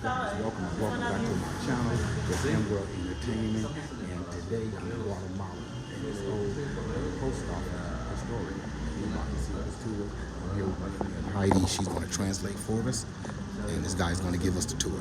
guys, welcome back to my channel. It's World Entertainment, and today I'm in Guatemala. And this old post office story. You're about to see this tour. I'm here with my friend Heidi. She's going to translate for us, and this guy's going to give us the tour.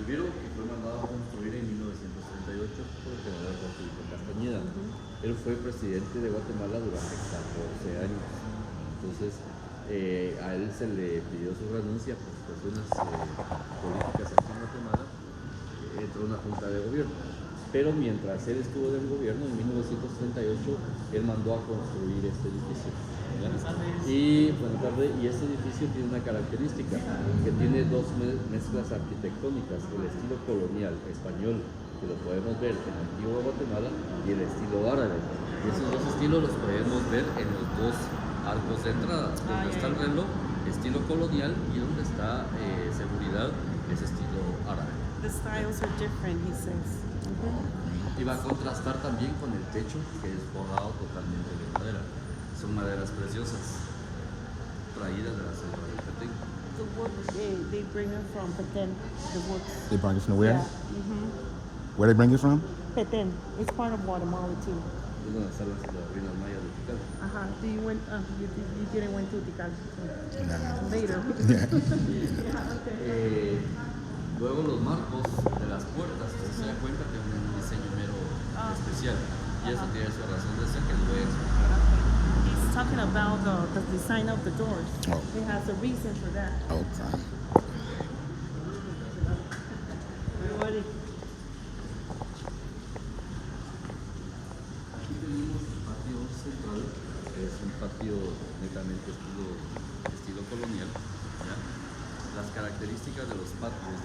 Primero, que fue mandado a construir en 1938 por el general Castañeda. Él fue presidente de Guatemala durante 14 años. Entonces, a él se le pidió su renuncia por situaciones políticas aquí en Guatemala. Entró una junta de gobierno. Pero mientras él estuvo en el gobierno, en 1938, él mandó a construir este edificio. Y este edificio tiene una característica, que tiene dos mezclas arquitectónicas: el estilo colonial español, que lo podemos ver en antiguo Guatemala, y el estilo árabe. Y esos dos estilos los podemos ver en los dos arcos de entrada, donde está el reloj, estilo colonial, y donde está seguridad, es estilo árabe. The styles are different, he says. Y va a contrastar también con el techo, que es forrado totalmente de madera. Son maderas preciosas, traídas de la selva del Petén. The wood, they bring it from Petén, the woods. They bring it from where? Yeah. Where they bring it from? Petén. It's part of Guatemala too. Es donde están las ruinas mayas de Tikal. You went, you didn't went to Tikal Nah. later. Yeah. Okay. Luego los marcos de las puertas, se da cuenta que tienen un diseño mero especial. Y eso tiene su razón de ser, que lo voy a explicar. He's talking about the design of the doors. Oh. It has a reason for that. Okay. Aquí tenemos el patio central, que es un patio netamente estilo colonial. ¿Ya? Las características de los patios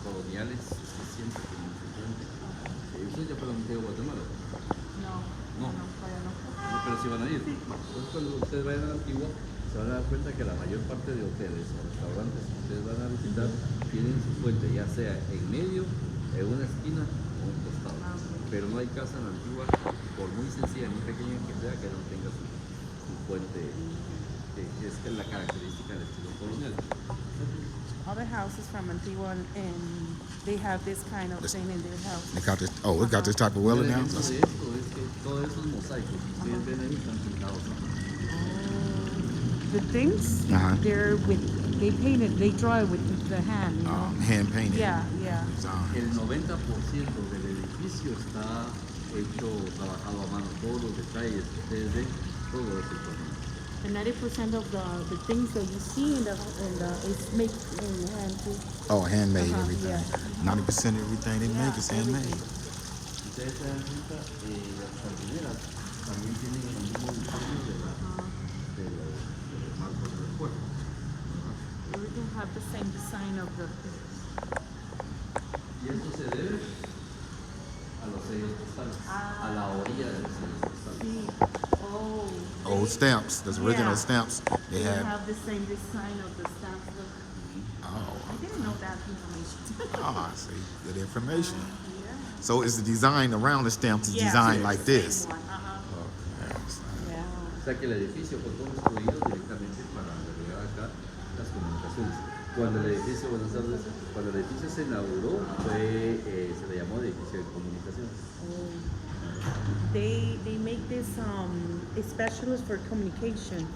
coloniales es que siempre tienen su fuente. ¿Ustedes ya fueron a Guatemala? No, pero si van a ir. Entonces, cuando ustedes vayan a la Antigua, se van a dar cuenta que la mayor parte de hoteles o restaurantes que ustedes van a visitar tienen su fuente, ya sea en medio, en una esquina o un costado. Pero no hay casa en la Antigua, por muy sencilla, muy pequeña que sea, que no tenga su fuente, que es la característica del estilo colonial. Other houses from Antigua, and they have this kind of thing in their house. They got this. Oh, it got this type of well now. Esto es que todos esos mosaicos que ustedes ven ahí están pintados. The things, they paint it, they draw it with the hand. You know? Hand painted. Yeah. El 90% del edificio está hecho, trabajado a mano. Todos los detalles que ustedes ven, todo es hecho a mano. And 90% of the things that you see in the is made in hand too. Oh, handmade everything. Yeah. 90% of everything they make is handmade. Ustedes se dan cuenta, las jardineras también tienen el mismo diseño de los marcos del cuerpo. Everything have the same design of the. Y esto se debe a los sellos postales, a la orilla de los sellos postales. See, Old stamps. Those original stamps. They have the same design of the stamps. Oh. I didn't know that information. I see. Good information. Yeah. So is the design around the stamps designed like this? Same one. Yeah. O sea que el edificio fue construido directamente para agregar acá las comunicaciones. Cuando el edificio se inauguró, se le llamó edificio de comunicaciones. They make this specialist for communication,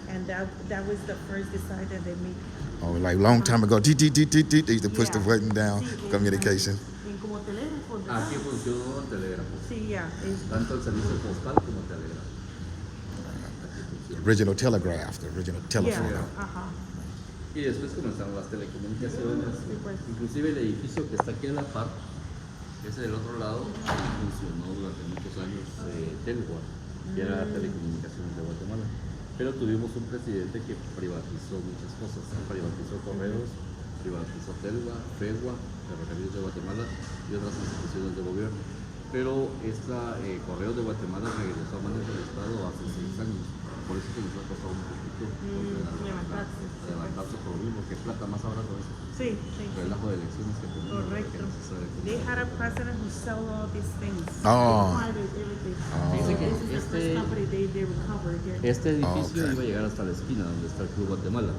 and that was the first design that they made. Oh, like long time ago, they used to push the button down, communication. Como telégrafo. Aquí funcionó el telégrafo. Sí, yeah. Tanto el servicio postal como el telégrafo. Original telegraph, the original telephone. Y después comenzaron las telecomunicaciones. Inclusive el edificio que está aquí a la par, ese del otro lado, funcionó durante muchos años Telgua, que era Telecomunicaciones de Guatemala. Pero tuvimos un presidente que privatizó muchas cosas. Privatizó correos, privatizó Telgua, FEGUA, Ferrocarriles de Guatemala y otras instituciones de gobierno. Pero Correos de Guatemala regresó a manos del Estado hace 6 años. Por eso que nos ha costado un poquito levantarse por lo mismo, que plata más ahora todo eso. Sí, sí. Relajo de elecciones que tenemos. Correcto. They had a president who sold all these things. Oh. They acquired everything. Dice que This is the first company they recovered here. este edificio Ok. iba a llegar hasta la esquina donde está el Club Guatemala.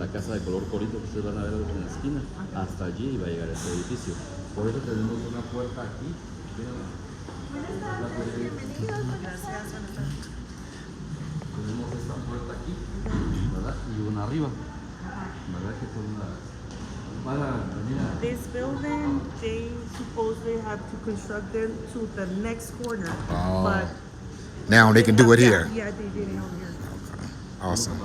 La casa de color corito que ustedes van a ver en la esquina. Hasta allí iba a llegar este edificio. Por eso tenemos una puerta aquí. Gracias. Tenemos esta puerta aquí, ¿verdad? Y una arriba, ¿verdad? Que son las... Para venir a... This building, they supposedly have to construct them to the next corner. Oh. But Now they can do it here. Yeah, they did it over here. Awesome.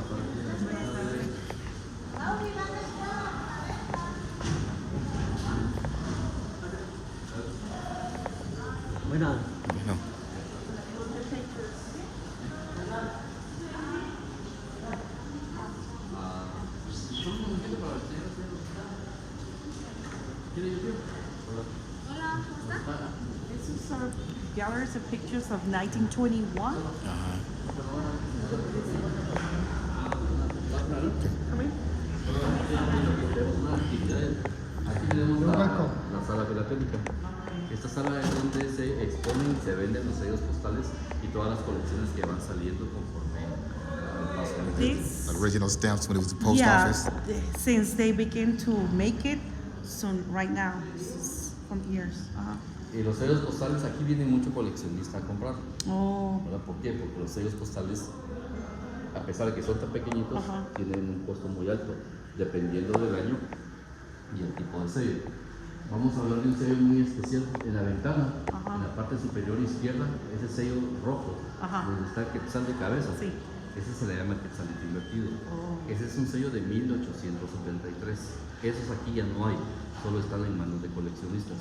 Buena. You know, This is galleries of pictures of 1921. Come in. Aquí tenemos la sala filatélica. Esta sala es donde se exponen y se venden los sellos postales y todas las colecciones que van saliendo conforme al paso del tiempo. This, original stamps when it was the post yeah, office. since they begin to make it, so right now, this is from years. Y los sellos postales, aquí viene mucho coleccionista a comprar, Oh, ¿verdad? ¿Por qué? Porque los sellos postales, a pesar de que son tan pequeñitos, Ajá. tienen un costo muy alto, dependiendo del año y el tipo de sello. Vamos a hablar de un sello muy especial en la ventana, Ajá. en la parte superior izquierda, ese sello rojo, Ajá. donde está el quetzal de cabeza. Sí. Ese se le llama quetzalito invertido. Oh. Ese es un sello de 1873. Esos aquí ya no hay, solo están en manos de coleccionistas.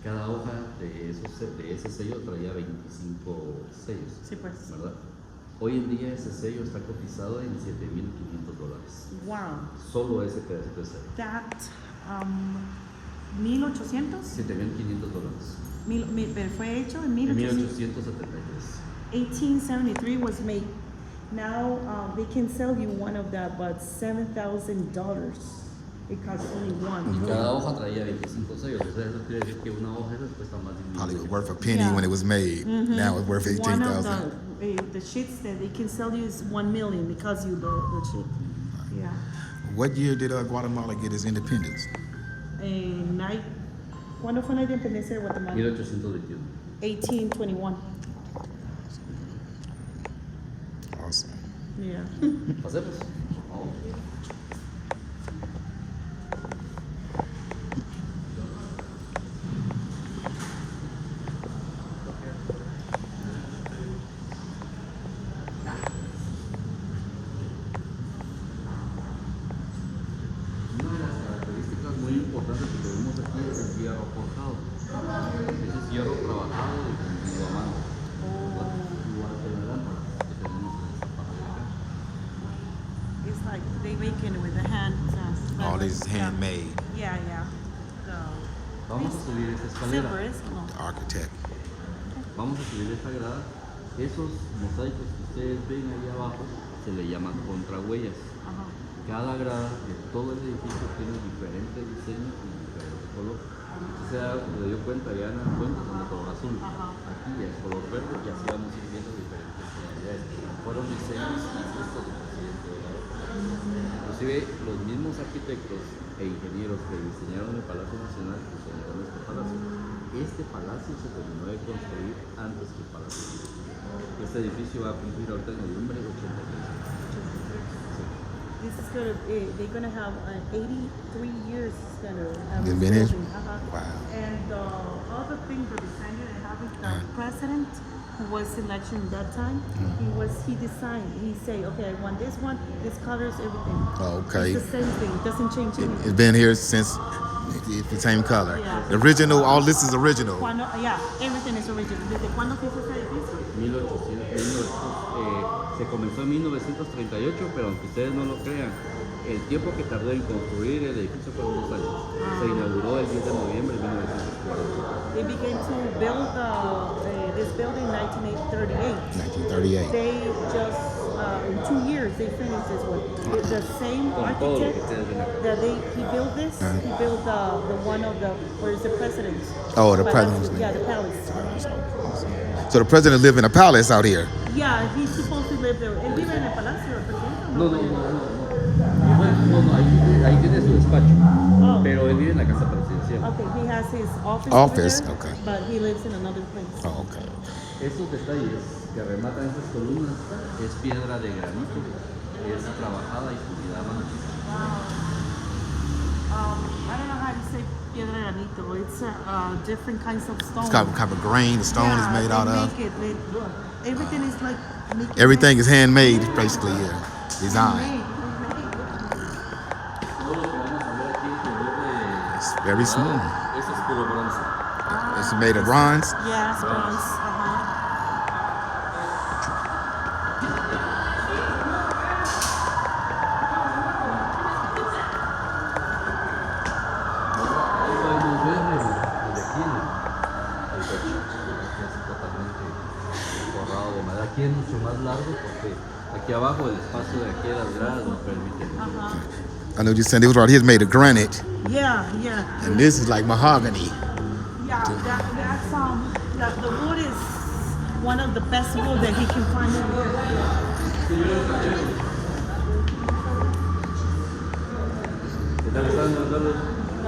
Cada hoja de ese sello traía 25 sellos, sí, pues. ¿verdad? Hoy en día ese sello está cotizado en $7,500. Wow. Solo ese pedacito de sello. That, 1800? $7,500. Pero fue hecho en En 1800. 1873. 1873 was made. Now they can sell you one of that, but $7,000. It costs only one. Y cada hoja traía 25 sellos. O sea, eso quiere decir que una hoja esa cuesta más de Probably was $1,000,000. worth a penny Yeah. when it was made. Now it's worth One of 18,000. the sheets that they can sell you is 1 million because you the sheet. Yeah. What year did Guatemala get its independence? ¿Cuándo fue la independencia de Guatemala? 1821. 1821. Awesome. Yeah. Pasemos. Una de las características muy importantes que tenemos aquí es el hierro forjado. Ese es hierro trabajado y fundido a mano. Igual que la lámpara que tenemos en esta parte de acá. It's like they make it with the hand. All this is handmade. Yeah. Vamos a subir esta escalera. Silver is no. The architect. Vamos a subir esta grada. Esos mosaicos que ustedes ven ahí abajo se le llaman contrahuellas. Ajá. Cada grada de todo el edificio tiene diferente diseño y diferente color. Usted se dio cuenta, ya en las cuentas son de color azul. Ajá. Aquí ya es color verde y así vamos a ir viendo diferentes tonalidades. Fueron diseños y gustos del presidente de la época. Inclusive los mismos arquitectos e ingenieros que diseñaron el Palacio Nacional diseñaron este palacio. Este palacio se terminó de construir antes que el Palacio Civil. Este edificio va a cumplir ahorita en noviembre de 83. This is they're gonna have 83 years. It's gonna have They've this been here? building. Wow. And other thing, the designer they have is the president who was election that time. He designed. He say, okay, I want this one. This colors everything. Oh, okay. It's the same thing. It doesn't change anything. It's been here since it's the same color. Yeah. The original, all this is original. Everything is original. ¿Desde cuándo se hizo ese edificio? 1800, se comenzó en 1938, pero aunque ustedes no lo crean, el tiempo que tardó en construir el edificio fueron 2 años. Se inauguró el 10 de noviembre de 1940. They began to build this building in 1938. 1938. They just in 2 years they finished this one. The same Con todo lo que architect ustedes ven acá. that he built this. He built the one of the where's the president. Oh, the Palacio. president's name. Yeah, the palace. So the president lived in a palace out here. Yeah, he's supposed to live there. Él vive en el palacio, el presidente. No, ahí tiene su despacho. Oh. Pero él vive en la casa presidencial. Okay, he has his office. Office, over there, okay. But he lives in another place. Oh, okay. Estos detalles que rematan estas columnas es piedra de granito, es trabajada y pulida a mano. I don't know how to say piedra granito. It's different kinds of stone. It's kind of a grain the stone is made out of. Everything is like Everything is handmade, basically, yeah. Design. Todo lo que vamos a ver aquí alrededor It's very smooth. Eso es puro bronce. It's made of bronze. Yeah, it's bronze. Ahí podemos ver el de aquí, el techo, que es totalmente forrado de madera. Aquí es mucho más largo porque aquí abajo el espacio de aquí de las gradas nos permite. I know you're saying this right here is made of granite, Yeah, yeah. and this is like mahogany. Yeah, that's the wood is one of the best wood that he can find in the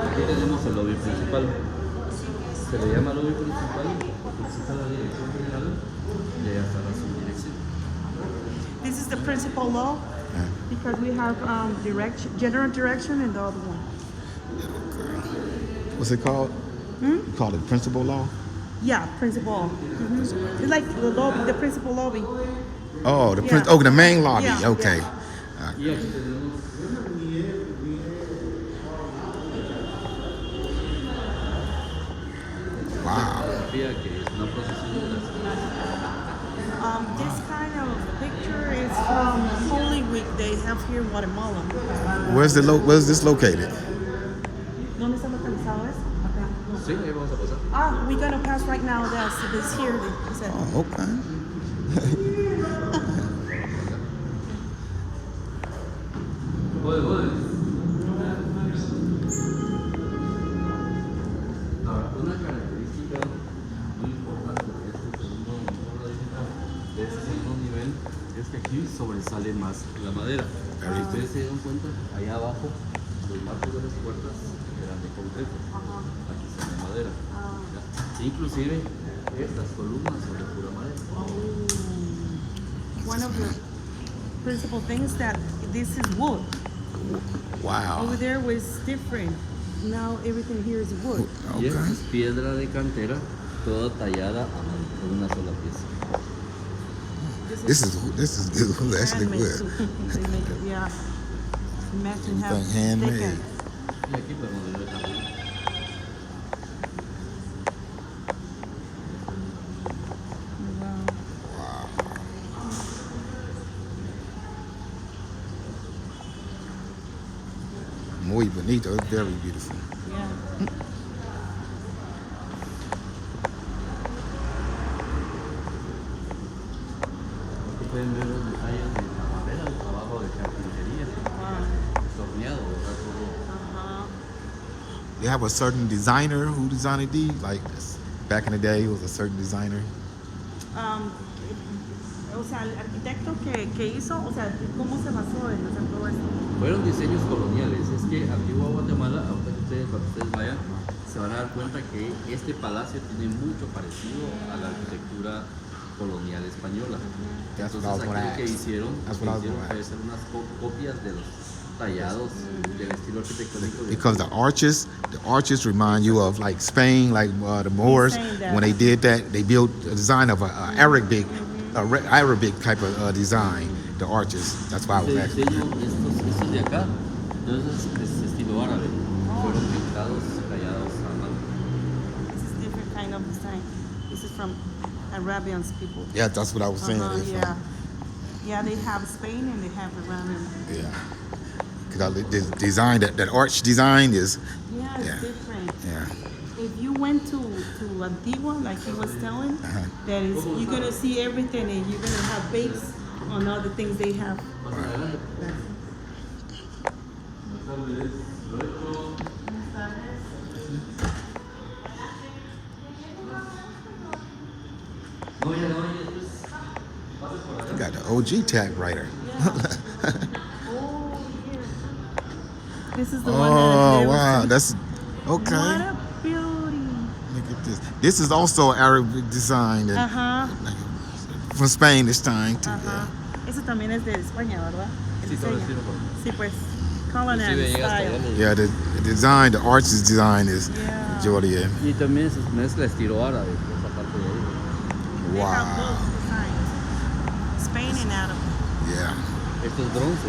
Aquí tenemos el lobby principal. Se le llama lobby principal porque si está la dirección general, le hasta la subdirección. This is the principal law because we have general direction and the other one. What's it called? You call it principal law? Yeah, principal. It's like the lobby, the principal lobby. Oh, the Yeah. the main lobby. Yeah, Okay. Y aquí tenemos Wow. fotografía que es una procesión de las This kind of picture is from Holy Week they have here in Guatemala. Where's this located? ¿Dónde está localizado eso? Acá. Sí, ahí vamos a pasar. We're gonna pass right now. This here. He said. Oh, okay. Ahora, una característica muy importante de este segundo nivel es que aquí sobresale más la madera. Si ustedes se dieron cuenta, allá abajo los marcos de las puertas eran de concreto, aquí son de madera. ¿Ya? Inclusive estas columnas son de pura madera. One of the principal things that this is wood. Wow. Over there was different. Now everything here is wood. Y esta es piedra de cantera, toda tallada a mano, con una sola pieza. This is actually handmade good. too. They make it, yeah. Imagine how Everything handmade. thick Y aquí podemos ver también. Muy bonito. It's very beautiful. Yeah. Aquí pueden ver los detalles de la madera, el trabajo de carpintería, torneado, ¿verdad? Todo. They have a certain designer who designed these. Like back in the day, it was a certain designer. O sea, el arquitecto que hizo, o sea, ¿cómo se basó en hacer todo esto? Fueron diseños coloniales. Es que Antigua Guatemala, ahorita que cuando ustedes vayan, se van a dar cuenta que este palacio tiene mucho parecido a la arquitectura colonial española. That's what I was Entonces gonna aquí lo que ask. hicieron, That's what I was gonna fue hacer unas copias de los tallados del estilo arquitectónico. Because the arches remind you of like Spain, like the Moors. saying that. When they did that, they built a design of a Arabic type of design. The arches. That's why I was Este asking. diseño, estos de acá, entonces es estilo árabe. Fueron pintados, tallados a mano. This is different kind of design. This is from Arabian people. Yeah, that's what I was saying. It's from- Yeah. Yeah, they have Spain and they have Arabian. Yeah. Because the design, that arch design is, Yeah, it's Yeah. different. yeah. If you went to Antigua, like he was telling, that is, you're gonna see everything and you're gonna have base on all the things they have. You got the OG typewriter. This is the one Oh that wow, that's okay. What a beauty. Look at this. This is also Arabic design from Spain this time too. Eso también es de España, ¿verdad? El Sí, todo diseño. estilo por- Sí, pues. Colonial Inclusive llega hasta style. allá los- Yeah, the design, the arches design is Yeah. Jordan. Y también se mezcla estilo árabe, esa parte de ahí. They have Wow. both designs. Spain and Adam. Yeah. Esto es bronce,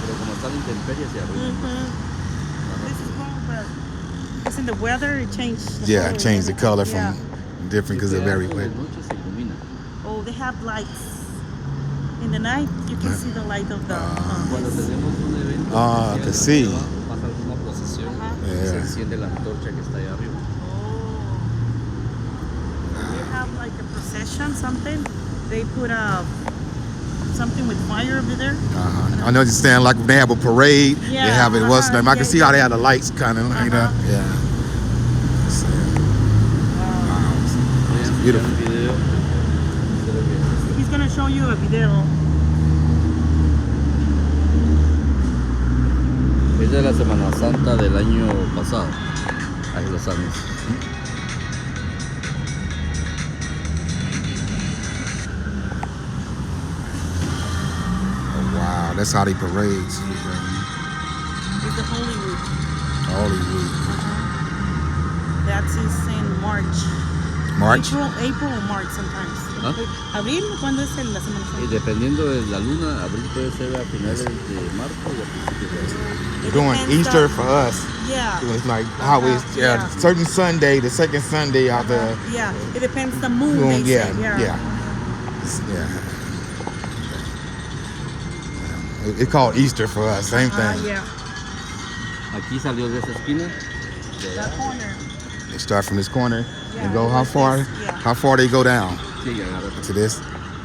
pero como está la intemperie se arruina. This is wrong, but it's in the weather. It changed. The Yeah, color change the and color everything. from different because Y they're very por wet. la noche se ilumina. Yeah. Oh, they have lights. In the night, you can see the light of the. Cuando this. tenemos un evento Ah, especial que sí. arriba, pasa alguna procesión y se Yeah. enciende la antorcha que está ahí arriba. Oh. They have like a procession, something. They put something with fire over there. I know you stand like when they have a parade. They Yeah, have it. What's the name? I can yeah, see how they have the lights kind of like that. Uh-huh. Yeah. So, Voy a enseñar beautiful. un video de lo que es esto. He's gonna show you a video. Es de la Semana Santa del año pasado. Ahí los años. Oh, wow, that's how they parades. It's the Holy Week. Holy Week. That is in March. March. April or March sometimes. ¿Ah? Abril, ¿cuándo es la Semana Y Santa? dependiendo de la luna, abril puede ser a finales de marzo y a principios de abril. We're doing depends Easter on- for us. Yeah. It's like how it's Yeah. certain Sunday, the second Sunday of the Yeah, it depends the moon. moon. They Yeah, say. yeah, yeah. It's called Easter for us. Same thing. Yeah. Aquí salió de esa esquina. That corner. They start from this corner Yeah, and go how like far? this, yeah. How far they go down Sí, agárrate. to this?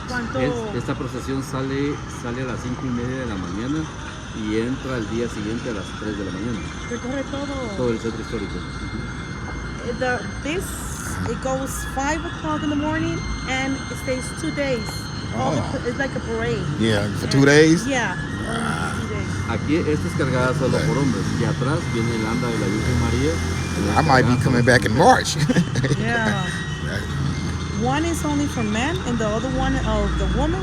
¿Cuánto? Esta procesión sale a las 5:30 de la mañana y entra el día siguiente a las 3 de la mañana. Recorre todo. Todo el centro histórico. It goes 5 o'clock in the morning and it stays 2 days. It's like a parade. Yeah, for 2 days. Yeah, only 2 days. Aquí esta es cargada solo por hombres y atrás viene el anda de la Virgen María. I might be coming back in March. Yeah. One is only for men and the other one of the women,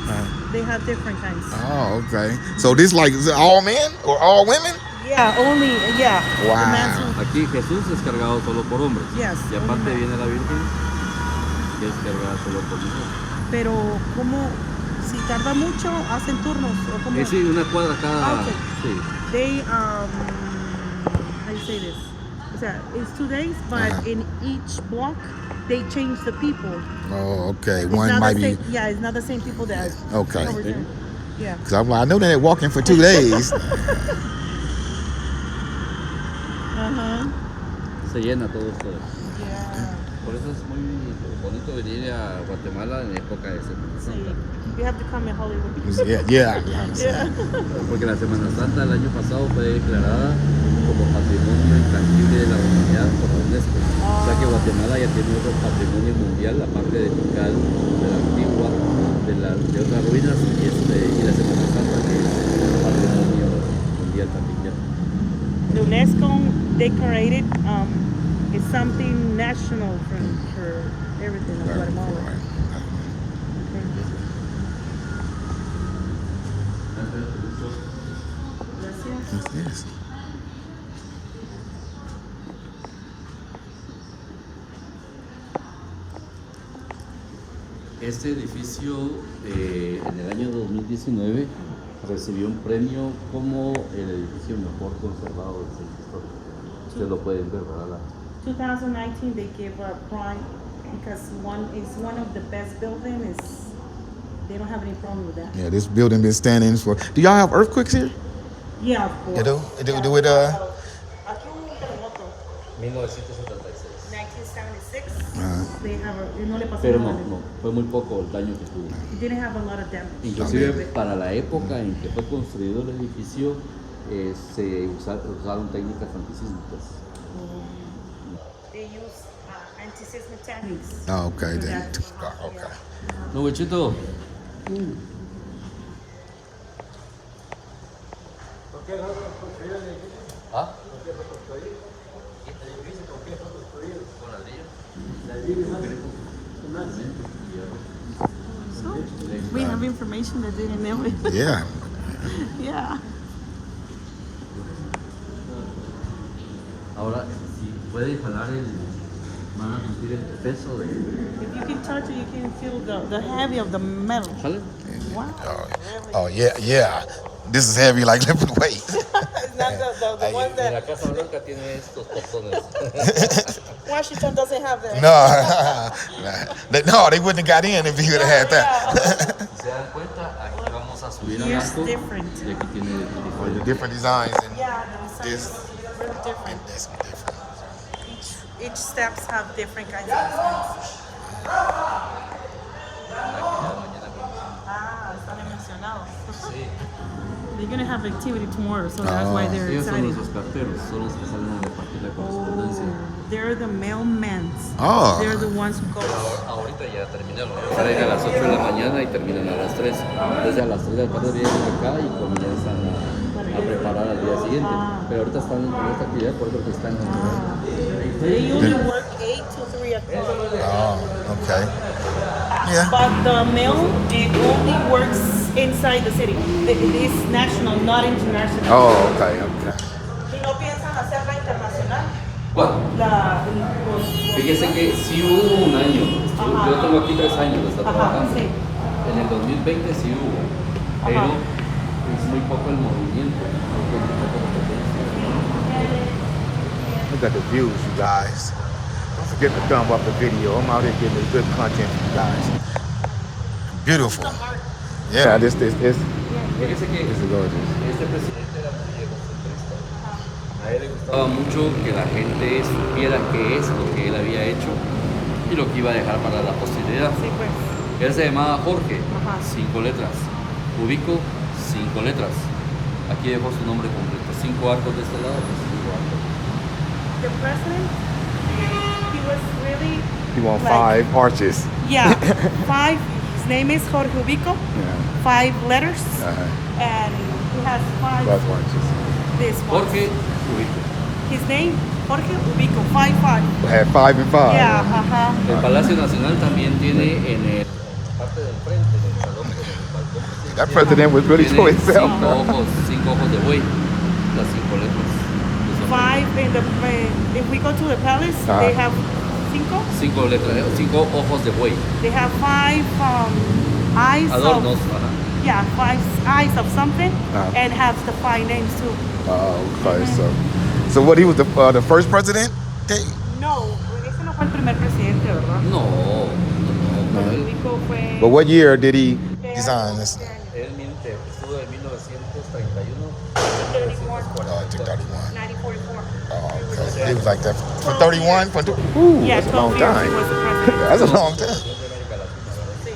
they have different kinds. Oh, okay. So this like is it all men or all women? Yeah, only, yeah. Wow. The man's only- Aquí Jesús es cargado solo por hombres. Yes, Y aparte only men. viene la Virgen que es cargada solo por mujeres. Pero, ¿cómo? Si tarda mucho, hacen turnos o como. Sí, una cuadra cada. Okay. Sí. They, how you say this? O sea, it's 2 days, but in each block, they change the people. Oh, okay. It's One not might the be same, yeah, it's not the same people that. okay. Over there. Yeah. Because I'm like, I know they're walking for 2 days. Se llena todo esto. Yeah. Por eso es muy bonito venir a Guatemala en época de Semana Sí. Santa. You have to come in Hollywood. yeah, yeah. I understand. Porque la Semana Santa el año pasado fue declarada como Patrimonio Intangible de la Humanidad por la UNESCO. O sea que Guatemala ya tiene otro patrimonio mundial, aparte de Tikal, de la Antigua, de otras ruinas y la Semana Santa que es patrimonio mundial también ya. The UNESCO decorated is something national for everything of Guatemala. Gracias. What's this? Este edificio en el año 2019 recibió un premio como el edificio mejor conservado del centro histórico. Ustedes lo pueden ver, ¿verdad? 2019 they gave a prime because one of the best buildings. They don't have any problem with that. Yeah, this building been standing for. Do y'all have earthquakes here? Yeah, of course. You do? Do it? Aquí un terremoto. 1976. 1976. Uh-huh. They have no le pasó Pero nada. no, fue muy poco el daño que tuvo. It didn't have a lot of damage. Inclusive para la época en que fue construido el edificio se usaron técnicas antisísmicas. They use anti-seismic techniques. Oh, okay, for then. that. Oh, okay. No, Wichito. ¿Ah? So, we have information that didn't know it. Yeah. Yeah. Ahora, si puede jalar van a sentir el peso de... If you can touch it, you can feel the heavy of the metal. ¿Jale? Wow. Oh, yeah. This is heavy like lifting weights. It's not the one Y la that Casa Blanca tiene estos botones. Washington doesn't have that. No, they wouldn't have got in if he would have had that. Si se dan cuenta, aquí vamos a subir al Here's arco. different. Y aquí tiene The different designs and Yeah, the design This- is really different. that's different. Each steps have different kinds of designs. Están emocionados. Sí. They're gonna have activity tomorrow, so that's why they're Ellos son excited. nuestros carteros, son los que salen a repartir la correspondencia. They're the mailmen. Oh. They're the ones who go. Ahorita ya terminaron. Salen a las 8 de la mañana y terminan a las 3. Entonces a las 3 de la tarde vienen acá y comienzan a preparar al día siguiente. Pero ahorita están en esta actividad porque están en They usually work 8 to 3 o'clock. Oh, okay. Yeah. But the mail, it only works inside the city. It is national, not international. Oh, okay. ¿Y no piensan hacerla internacional? ¿Cuál? Los- Fíjese que sí hubo un año. Yo tengo aquí 3 años de estar trabajando. sí. En el 2020 sí hubo. Pero es muy poco el movimiento. Look at the views, you guys. Don't forget to thumb up the video. I'm out here getting this good content for you guys. Beautiful. Yeah, this Fíjese que is gorgeous. este presidente era muy egocentrista. A él le gustaba mucho que la gente supiera qué es lo que él había hecho y lo que iba a dejar para la posteridad. Sí, pues. Él se llamaba Jorge, Ajá. 5 letras. Ubico, 5 letras. Aquí dejó su nombre completo. 5 arcos de este lado, 5 arcos. The president, he was really. You want like- 5 arches. Yeah, 5. His name is Jorge Ubico. Yeah. 5 letters, Uh-huh. and he has 5. 5 arches. This one. Jorge Ubico. His name, Jorge Ubico, 5'5". Had 5 and 5. Yeah, ajá. El Palacio Nacional también tiene en la parte del frente del salón con el balcón. That president was really to Tiene himself. 5 ojos de buey. Las 5 letras. 5 in the. If we go to the palace, they have 5. 5 letras, 5 ojos de buey. They have 5 eyes Adornos, of. ajá. Yeah, 5 eyes of something, Uh-huh. and has the 5 names too. Oh, okay. So what? He was the first president? No, ese no fue el primer presidente, ¿verdad? No. Jorge Ubico fue. But what year did he design this? Él estuvo de 1931 To 31. 1944. Oh, okay. He was like that for 31. Ooh, Yeah, that's a long 12 years he time. was the president. That's a long time. Sí,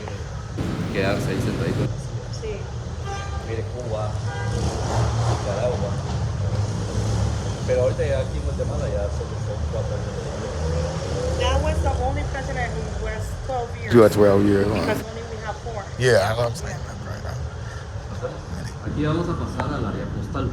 quedarse ahí sentadito. sí. Mire Cuba, Nicaragua. Pero ahorita ya aquí en Guatemala ya solo son 4 años. That was the only president who was 12 years. You had 12 years. Huh? Because only we have 4. Yeah, I love saying that. Right. Aquí vamos a pasar al área postal.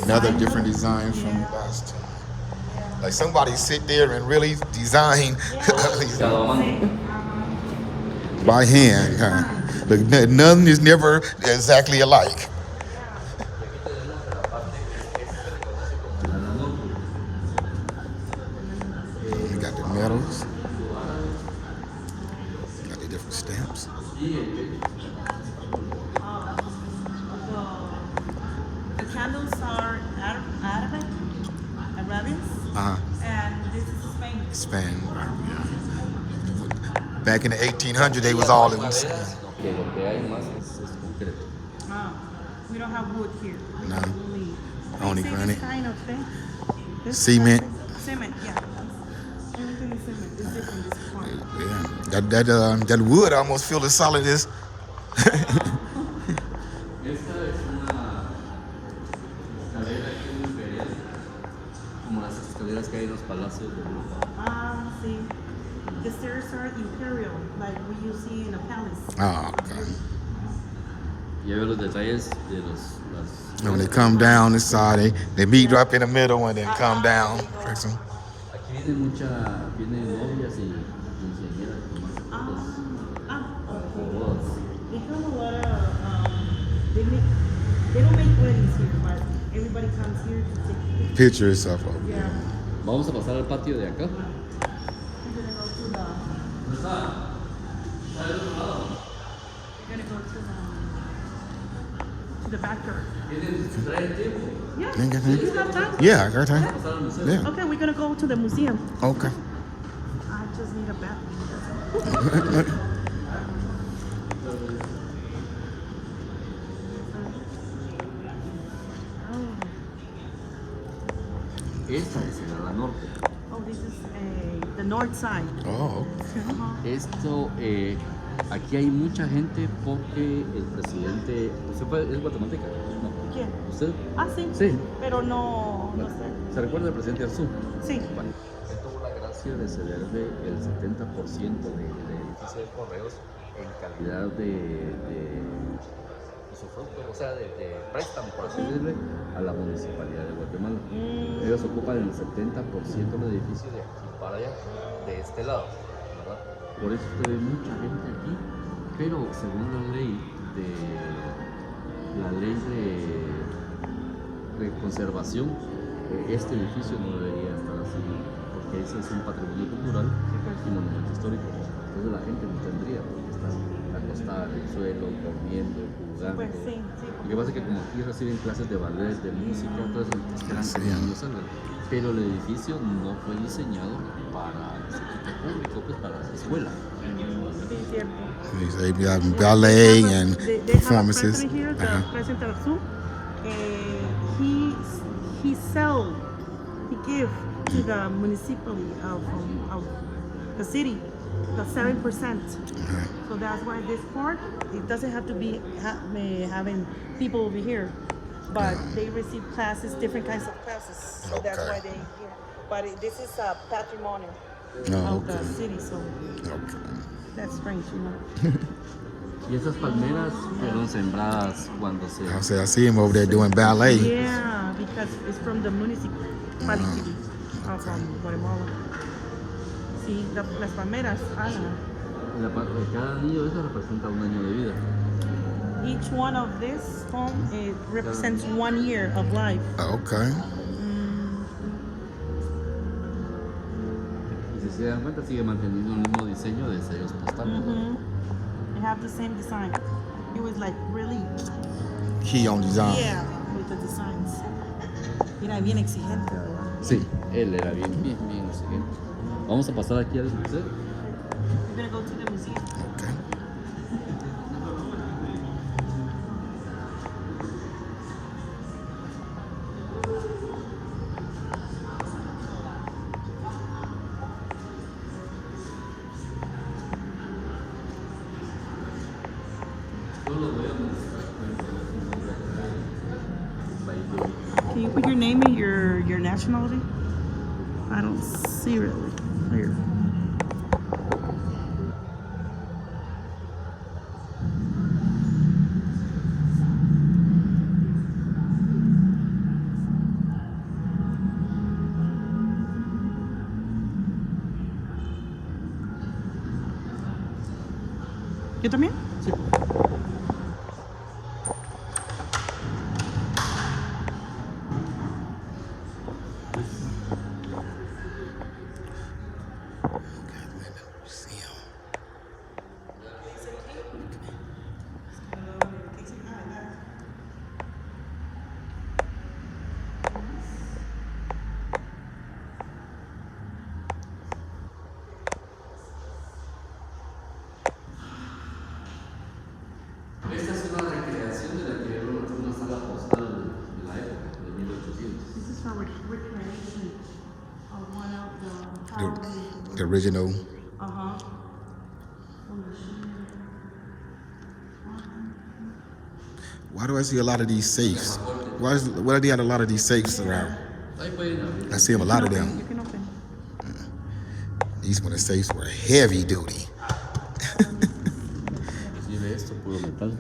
Another different design from the last time. Like somebody sit there and really design Cada mano. by hand. Huh? Look, none is never exactly alike. You got the metals. Got the different stamps. The candles are Arabians, Uh-huh. and this is Spain. Spain. Yeah. Back in the 1800s, they was all in Maderas, sino que lo que hay más es concreto. We don't have wood here. We No. have Only say granite. this kind of thing. This Cement. Cement, yeah. Everything is cement. It's different. This is hard. Yeah. That wood almost feel as solid as. Esta es una escalera que es imperial, como las escaleras que hay en los palacios de Europa. See. The stairs are imperial, like we see in a palace. Oh, okay. Ya veo los detalles de las. When they come down this side, they meet up in the middle and then come down. Aquí vienen novias y quinceañeras con más bodas. They come a lot of, they don't make weddings here, but everybody comes here to take Pictures of them. Yeah. Vamos a pasar al patio de acá. We're gonna go to the. ¿Dónde está? Está del otro lado. We're gonna go to the backyard. ¿Traen tiempo? Yeah. Okay. You have time? Yeah, I got time. Pasar al museo. Yeah. Okay, we're gonna go to the museum. Okay. I just need a bath. Esta es el ala norte. Oh, this is the north side. Oh, Esto, aquí hay mucha gente porque el presidente. ¿Usted es guatemalteca? No. ¿Quién? ¿Usted? Sí. Sí. Pero no sé. ¿Se recuerda del presidente Arzú? Sí. Bueno, él tuvo la gracia de cederle el 70% del edificio de correos en calidad de usufructo, o sea, de préstamo, por así decirlo, a la municipalidad de Guatemala. Ellos ocupan el 70% del edificio de aquí para allá, de este lado, ¿verdad? Por eso usted ve mucha gente aquí, pero según la ley de conservación, este edificio no debería estar así, porque ese es un patrimonio cultural y monumento histórico. Entonces la gente no tendría por qué estar acostada en el suelo, comiendo, jugando. Pues sí. Lo que pasa es que como aquí reciben clases de ballet, de música, entonces esperan que los niños salgan. Pero el edificio no fue diseñado para el sector público, pues para la escuela. Sí, cierto. they be having ballet and They performances. have a president here, the President Arzú. He gave to the municipality of the city the 7%. So that's why this part, it doesn't have to be having people over here, but they receive classes, different kinds of classes. So that's why they here. But this is a patrimony of the city, so that's strange, you know. Y esas palmeras fueron sembradas cuando se... I see him over there doing ballet. Yeah, because it's from the municipality of Guatemala. Sí, las palmeras, Cada niño de eso representa un año de vida. each one of this home, it represents 1 year of life. Okay. Y si se dan cuenta, sigue manteniendo el mismo diseño de sellos postales. They have the same design. It was like really, Key on design. yeah, with the designs. Era bien exigente, ¿verdad? Sí, él era bien exigente. Vamos a pasar aquí al museo. We're gonna go to the museum. Okay. Can you put your name and your nationality? I don't see really clear. ¿Yo también? Sí. the original. Uh-huh. Why do I see a lot of these safes? Why do they have a lot of these safes around? Ahí pueden abrir. I see them, a lot of You them. can open. These one of the safes were heavy duty. Inclusive esto, puro metal.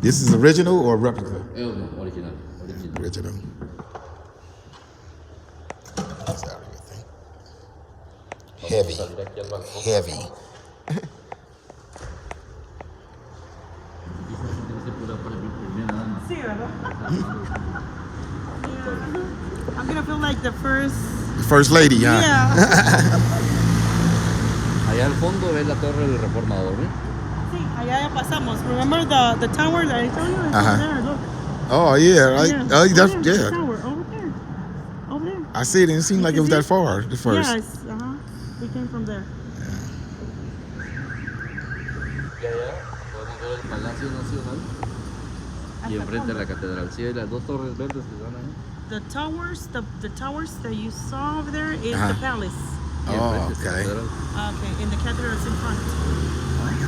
This is original or replica? No, original. Original. That's everything. Heavy. Salir aquí al balcón. Heavy. Sí, ¿verdad? I'm gonna feel like the first. First lady, huh? Yeah. Allá al fondo ves la torre del reformador, ¿eh? Sí, allá ya pasamos. Remember the tower that I told you? It's over there. Look. Oh yeah, right. Yeah. Oh, that's, Over there, the yeah. tower over there. Over there. I see it. It didn't seem like it was see that it? far at first. Yes. We came from there. Y allá podemos ver el Palacio Nacional y enfrente a la catedral. Sí, hay las dos torres verdes que están ahí. The towers that you saw over there is Uh-huh. the palace. Y Oh, enfrente está la okay. catedral. Okay, and the cathedral is in front.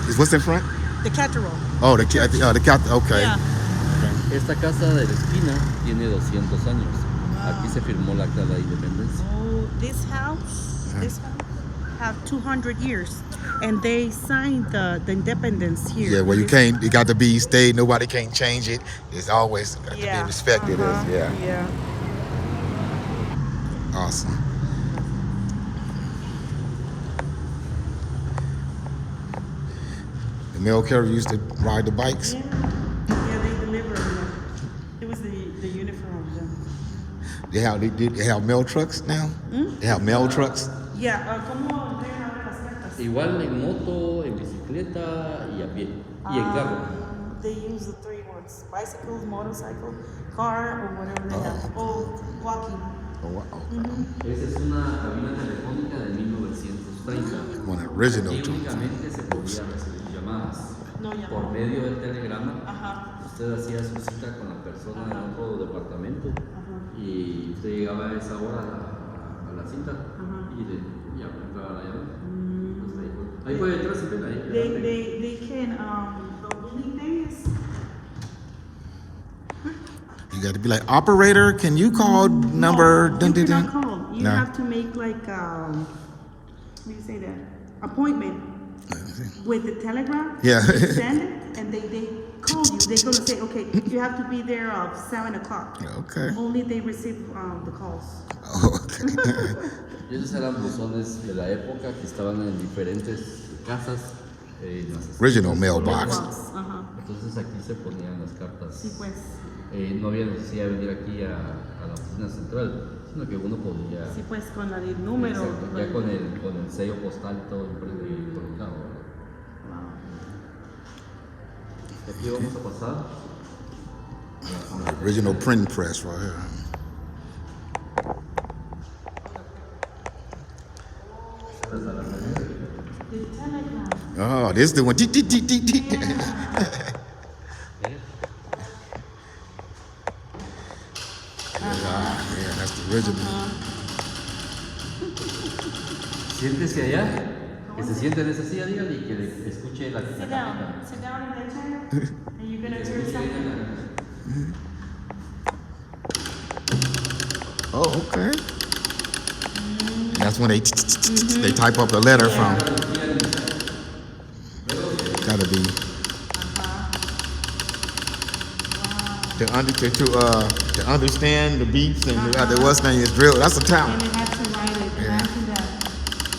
Is what's in front? The cathedral. Oh, the cat. Okay. Yeah. Esta casa de la esquina tiene 200 años. Aquí se firmó la acta de la independencia. Oh, this house have 200 years, and they signed the independence here. Yeah, well, you can't. It got to be stayed. Nobody can't change it. It's always got to be respected. Yeah. Yeah. Awesome. The mail carrier used to ride the bikes. Yeah, they delivered. It was the uniform of them. They have mail trucks now. They have mail trucks. Yeah, ¿cómo entregan ahora las cartas? Igual en moto, en bicicleta y a pie. Y en carro. They use the three words: bicycle, motorcycle, car, or whatever they have. Oh, walking. Oh, wow. Esa es una cabina telefónica de 1930. One original Y too. únicamente se podía recibir llamadas. No llamadas. Por medio del telegrama, Ajá. usted hacía su cita con la persona en otro departamento y usted llegaba a esa hora a la cita y ya entraba la llamada. Ahí puede entrar si ven ahí. They can the only thing is You got to be like, operator, can you call number? no, Dun, you dun, cannot dun? call. You No. have to make like what do you say that? Appointment with the telegram. Yeah. They send it and they call you. They're gonna say, okay, you have to be there at 7 o'clock. Okay. Only they receive the calls. Oh, okay. Y esos eran buzones de la época que estaban en diferentes casas. En las Original esquinas. mailbox. Ajá. Entonces aquí se ponían las cartas. Sí, pues. No había necesidad de venir aquí a la oficina central, sino que uno podía. Sí, pues con el número. Exacto, ya con el sello postal y todo colocado. Wow. Aquí vamos a pasar. Original print press right here. The telegram. Oh, this is the one. Yeah, that's the original. Siéntese allá, que se siente en esa silla, dígale, y que le escuche la Sit down. Sit down in that chair. And you're gonna turn something. Oh, okay. That's when they type up the letter from. Gotta be to understand the beats and the what's name is drill. That's a And talent. they have to write it. Imagine that.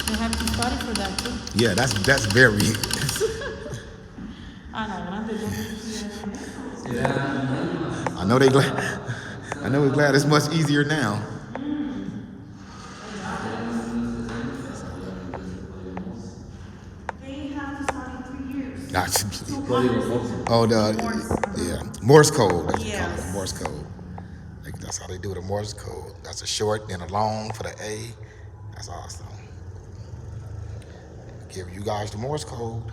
They have to study for that too. Yeah, that's very. I know they glad. I know we're glad it's much easier now. They have to study 3 years. Gotcha. Código Morse. Oh, Morse code. That's what they call it, Yes. Morse code. That's how they do the Morse code. That's a short, then a long for the A. That's awesome. Give you guys the Morse code.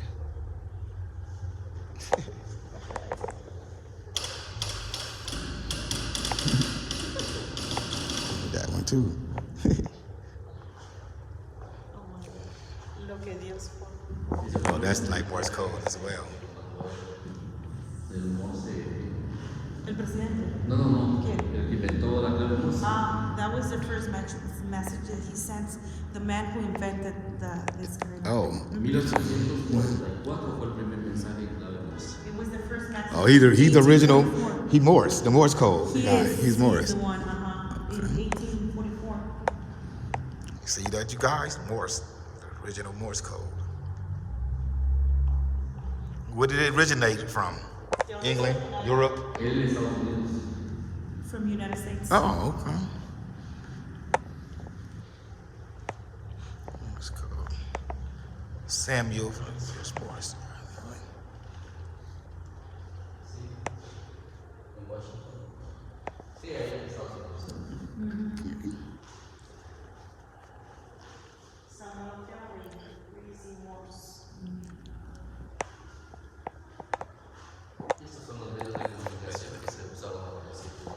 too. Lo que Dios fue. Oh, that's like Morse code as well. El Morse. El presidente. No. ¿Quién? El que inventó la clave Morse. That was the first message that he sent. The man who invented this clave. Oh. 1844 fue el primer mensaje en clave Morse. It was the first message. Oh, he's the original. 1844. He Morse, the Morse code. He's Morse. He's the one, in 1844. See that, you guys? Morse, the original Morse code. Where did it originate from? England, Europe? Él en Estados Unidos. From the United States. Oh, okay. Morse code. Samuel Morse. Sí, ahí en Estados Unidos. Estos son los medios de comunicación que se usaban en el sitio.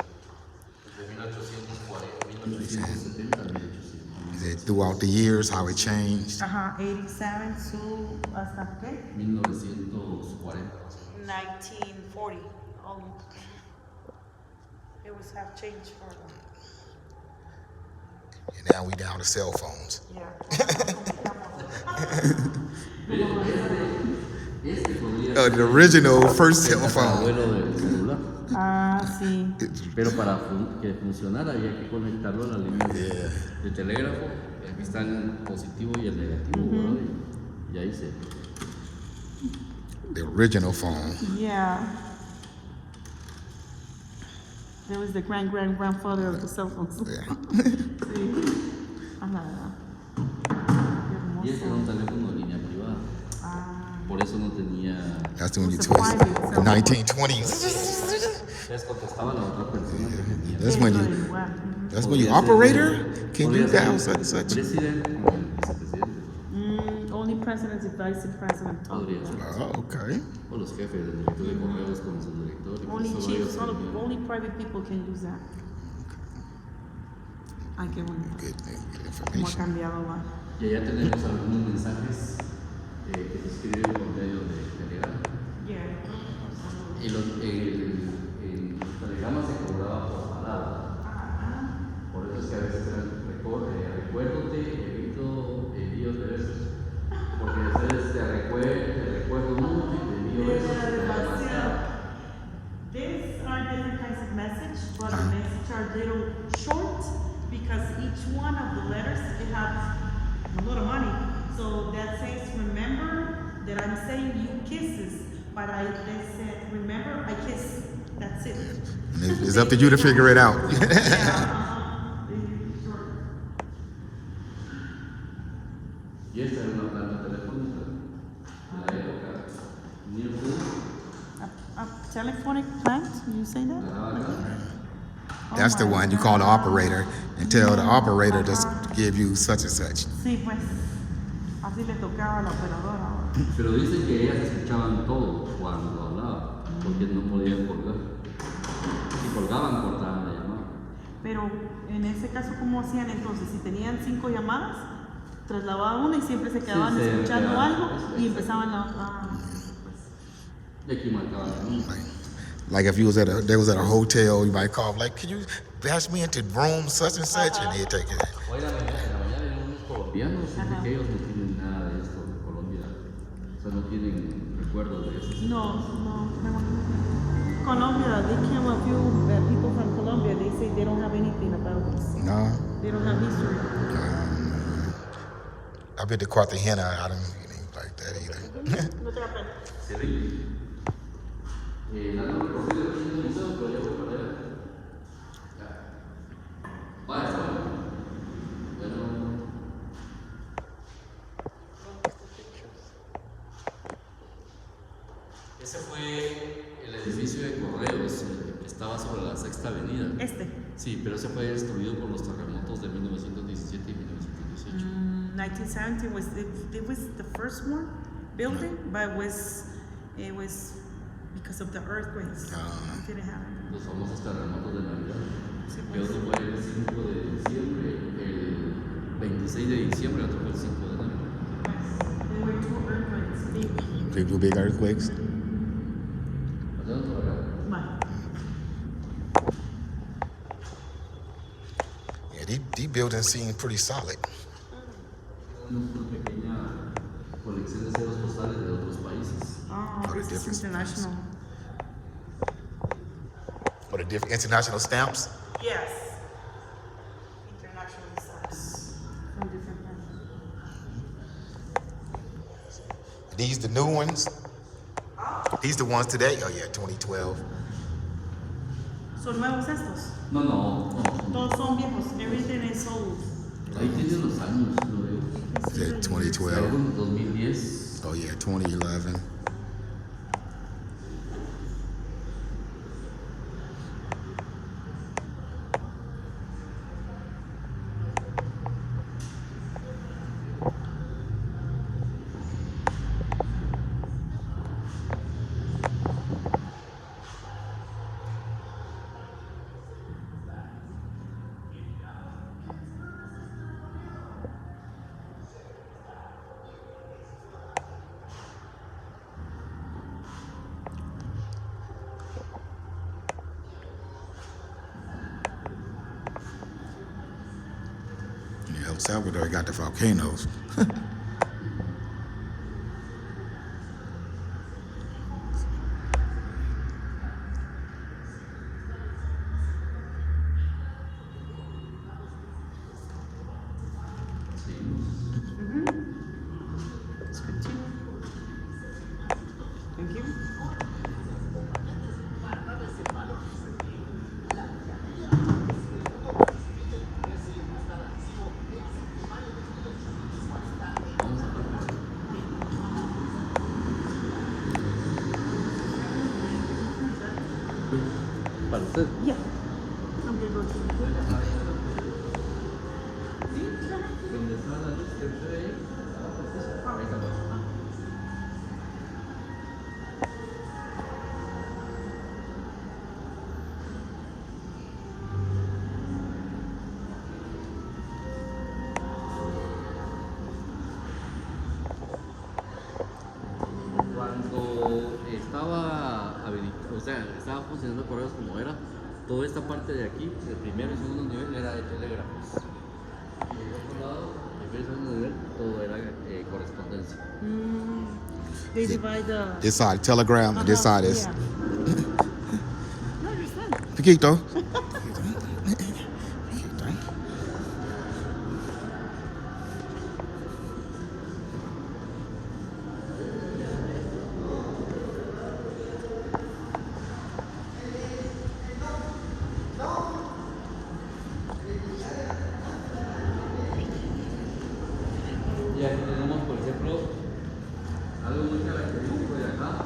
Desde 1840, 1870 a 1800. Is it throughout the years how it changed? 87 to hasta qué? 1940. 1940. It was have changed for And now we down to cell phones. yeah. Este podría The original first cell ser el phone. abuelo del celular. Sí. Pero para que funcionara había que conectarlo a la línea de telégrafo. Aquí está el positivo y el negativo, ¿verdad? Y ahí se... The original phone. Yeah. There was the grandfather of the cell phones. Yeah. Sí. Y este era un teléfono de línea privada. Por eso no tenía... That's when you It's a twist. private The cell phone. 1920s. Les contestaba a la otra persona que tenía. That's when you operator. Can you Podría ser dial such and such? presidente o el vicepresidente. Only president and vice president. Podría ser. Oh, okay. O los jefes del director de correos con su director. Y Only solo chiefs, ellos tenían. only private people can use that. Ay, qué bonito. Good Cómo ha information. cambiado la. Y allá tenemos algunos mensajes que se escriben por medio de telegrama. Y los telegramas se cobraba por palabra. Por eso es que a veces eran recuérdate, evito envíos de besos. Porque a veces te recuerdo mucho y te envío besos. Y te da demasiado. These are different kinds of message, but the message are little short because each one of the letters it has a lot of money. So that says remember that I'm sending you kisses, but they said remember I kiss. That's it. And it's up to you to figure it out. Y esta era una planta telefónica de la época. A telephonic plant? You say that? That's the one you call the operator and tell the operator to give you such and such. Sí, pues. Así le tocaba a la operadora. Pero dicen que ellas escuchaban todo cuando hablaba, porque no podían colgar. Si colgaban, cortaban la llamada. Pero en ese caso, ¿cómo hacían entonces? Si tenían 5 llamadas, trasladaban una y siempre se quedaban se escuchando quedaban, algo y pues, empezaban la. Y aquí marcaban el número. Like if you was at a hotel, you might call like, can you dash me into room such and such, and they'd take it. Hoy en la mañana vienen unos colombianos, dicen que ellos no tienen nada de esto de Colombia. O sea, no tienen recuerdos de eso. No. Colombia, they came a few people from Colombia, they say they don't have anything about this. No. They don't have history. I've been to Cartagena. I don't like that either. No te la pena. Sí. La no recorrido aquí en el museo, pero ya voy para allá. Vaya, está bueno. Ese fue el edificio de correos que estaba sobre la Sexta Avenida. Sí, pero ese fue destruido por los terremotos de 1917 y 1918. 1970 was it was the first one building, but it was because of the earthquakes. It didn't happen. Los famosos terremotos de Navidad. Sí, Que pues. otro fue el 5 de diciembre 6 de diciembre, otro fue el 5 de enero. There were 2 earthquakes. Two big earthquakes. Pasamos por acá. Bye. Yeah, these buildings seem pretty solid. Tenemos una pequeña colección de ceros postales de otros países. Oh, For the this is difference. international. For the different international stamps. Yes. International size. From different countries. These the new ones. These the ones today. Oh yeah, 2012. ¿Son nuevos estos? No, no, no. Todos son viejos. Everything is old. Ahí tiene los años, lo veo. Is that 2012? Según 2010. Oh yeah, 2011. Yeah, El Salvador got the volcanoes. Let's continue. Thank you. Para usted. Yeah. I'm gonna go to ¿Dónde está la luz que usted ve ahí? Ahí está. Cuando estaba funcionando correos como era, toda esta parte de aquí, el primero y segundo nivel, era de telégrafos. Y del otro lado, el primer y segundo nivel, todo era correspondencia. They divide the. This side telegram, and this side is Yeah. No, I understand. Piquito. Y aquí tenemos, por ejemplo, algo muy característico de acá,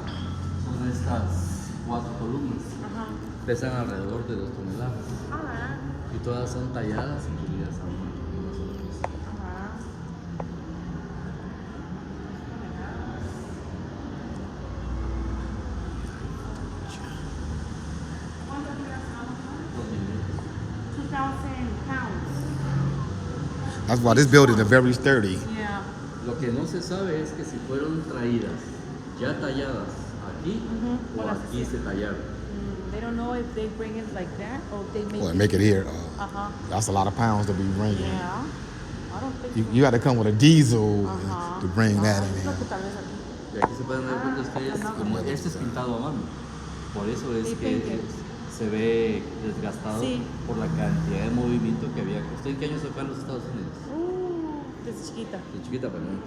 son estas 4 columnas. Ajá. Pesan alrededor de 2 toneladas Ajá. y todas son talladas y pulidas a mano, una sola pieza. Ajá. Los milímetros. 2,000 pounds. That's why this building is very sturdy. Yeah. Lo que no se sabe es que si fueron traídas ya talladas aquí Ujú, o por aquí así. se tallaron. They don't know if they bring it like that or they make Well, it. make it here. Uh-huh. That's a lot of pounds to be bringing. Yeah. I don't think so. You got to come with a diesel Ajá. to bring that in Creo here. que tal vez aquí. Y aquí se pueden dar cuenta ustedes, como este es pintado a mano. Por eso es They que painted. se ve desgastado Sí. por la cantidad de movimiento que había. ¿Usted en qué año se fue a los Estados Unidos? Desde chiquita. De chiquita, pero no.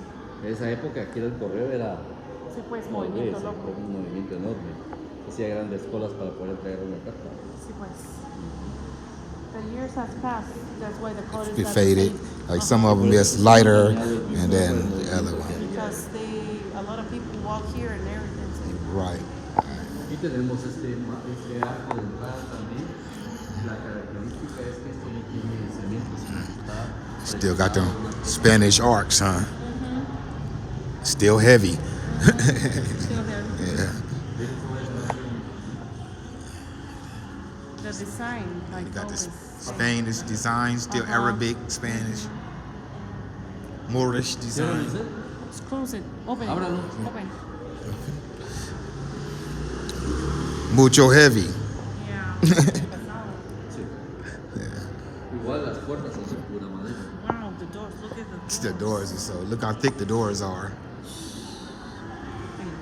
En esa época aquí el correo era Sí, pues, moverse, movimiento loco. un movimiento enorme. Hacía grandes colas para poder traer una carta. Sí, pues. The years has passed. That's why the color is It not faded. the same. Like some of them just lighter, and then the other one. Because a lot of people walk here and everything. So. Right. Aquí tenemos este arco de entrada también. La característica es que esto no tiene cemento, sino que está Still got them Spanish arcs, huh? Still heavy. Still there. Yeah. The design, like You got always. this Spanish design, still Arabic, Spanish. Moorish ¿Qué design. dice? Let's close it. Open. Ábralo. Open. Mucho heavy. Yeah. Sí. Igual las puertas son de pura madera. Wow, the doors. Look at the The doors are so. Look how thick the doors are.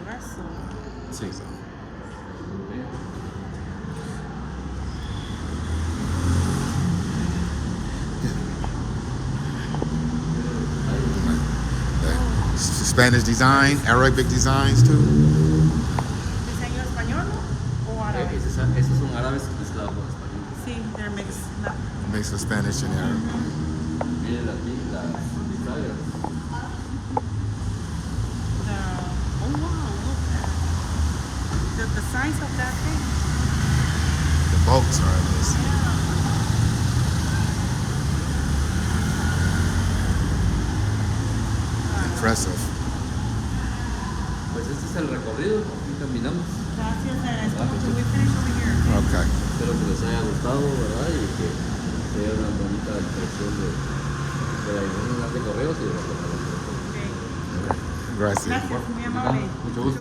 Grueso. Sí. Spanish design, Arabic designs too. ¿Diseño español o árabe? Esos son árabes mezclados con español. Sí, they're mixed. Mix of Spanish and Arabic. Miren las bisagras. Oh wow, look at the size of that thing. The bolts are this. Impressive. Pues este es el recorrido. Aquí caminamos. Gracias, and it's going to we finish over here. Okay. Espero que les haya gustado, ¿verdad? Y que se dé una bonita impresión de la imagen de correos y de la Okay. Gracias. Gracias, muy amable. Mucho gusto.